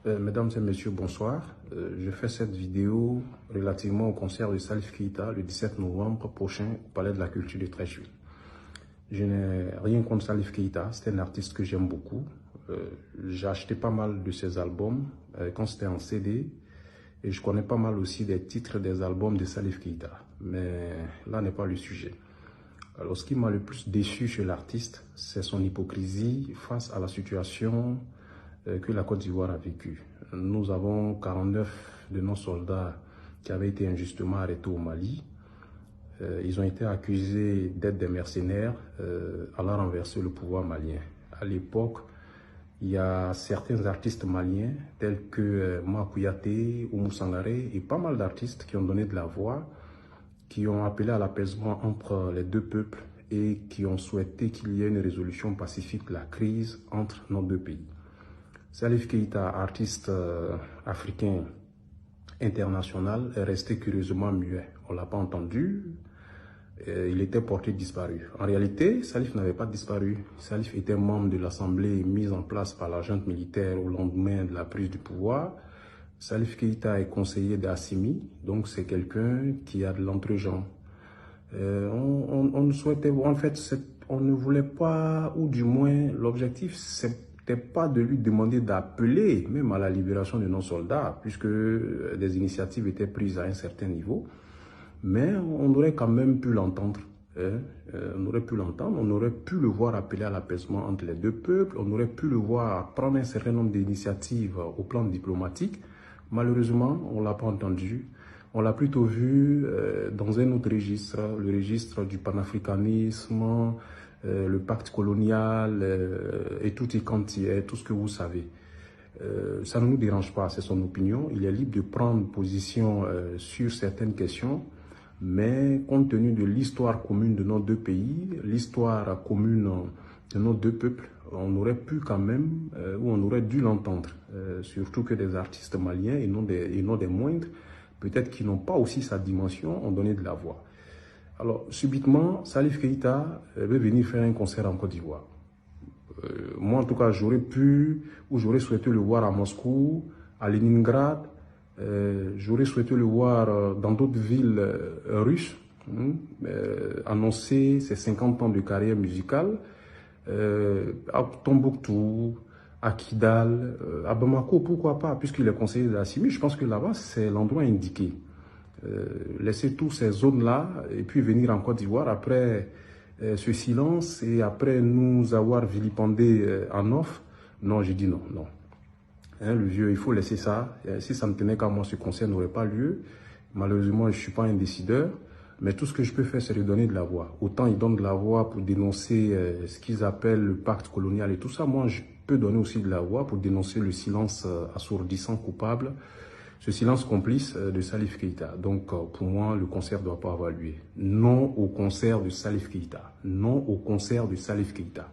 Mesdames et messieurs, bonsoir. Je fais cette vidéo relativement au concert de Salif Keita le 17 novembre prochain au Palais de la Culture de Treichville. Je n'ai rien contre Salif Keita, c'est un artiste que j'aime beaucoup. J'ai acheté pas mal de ses albums quand c'était en CD et je connais pas mal aussi des titres des albums de Salif Keita. Mais là n'est pas le sujet. Alors, ce qui m'a le plus déçu chez l'artiste, c'est son hypocrisie face à la situation que la Côte d'Ivoire a vécue. Nous avons 49 de nos soldats qui avaient été injustement arrêtés au Mali. Ils ont été accusés d'être des mercenaires allant renverser le pouvoir malien. À l'époque, il y a certains artistes maliens tels que Kouyaté, Oumou Sangaré et pas mal d'artistes qui ont donné de la voix, qui ont appelé à l'apaisement entre les deux peuples et qui ont souhaité qu'il y ait une résolution pacifique de la crise entre nos deux pays. Salif Keita, artiste africain international, est resté curieusement muet. On ne l'a pas entendu, il était porté disparu. En réalité, Salif n'avait pas disparu. Salif était membre de l'Assemblée mise en place par la junte militaire au lendemain de la prise du pouvoir. Salif Keita est conseiller d'Assimi, donc c'est quelqu'un qui a de l'entre-gens. On souhaitait, en fait, on ne voulait pas, ou du moins l'objectif, c'était pas de lui demander d'appeler même à la libération de nos soldats, puisque des initiatives étaient prises à un certain niveau. Mais on aurait quand même pu l'entendre. On aurait pu l'entendre, on aurait pu le voir appeler à l'apaisement entre les deux peuples, on aurait pu le voir prendre un certain nombre d'initiatives au plan diplomatique. Malheureusement, on ne l'a pas entendu. On l'a plutôt vu dans un autre registre, le registre du panafricanisme, le pacte colonial et tout y quanti est, tout ce que vous savez. Ça ne nous dérange pas, c'est son opinion. Il est libre de prendre position sur certaines questions, mais compte tenu de l'histoire commune de nos deux pays, l'histoire commune de nos deux peuples, on aurait pu quand même, ou on aurait dû l'entendre, surtout que des artistes maliens et non des moindres, peut-être qui n'ont pas aussi sa dimension, ont donné de la voix. Alors, subitement, Salif Keita veut venir faire un concert en Côte d'Ivoire. Moi, en tout cas, j'aurais pu, ou j'aurais souhaité le voir à Moscou, à Leningrad, j'aurais souhaité le voir dans d'autres villes russes, annoncer ses 50 ans de carrière musicale, à Tombouctou, à Kidal, à Bamako, pourquoi pas, puisqu'il est conseiller de la CIMI, je pense que là-bas, c'est l'endroit indiqué. Laisser toutes ces zones-là et puis venir en Côte d'Ivoire après ce silence et après nous avoir vilipendé en off, non, j'ai dit non, non. Hein, le vieux, il faut laisser ça. Si ça ne tenait qu'à moi, ce concert n'aurait pas lieu. Malheureusement, je ne suis pas un décideur. Mais tout ce que je peux faire, c'est lui donner de la voix. Autant ils donnent de la voix pour dénoncer ce qu'ils appellent le pacte colonial et tout ça. Moi, je peux donner aussi de la voix pour dénoncer le silence assourdissant coupable, ce silence complice de Salif Keita. Donc, pour moi, le concert ne doit pas avoir lieu. Non au concert de Salif Keita. Non au concert de Salif Keita.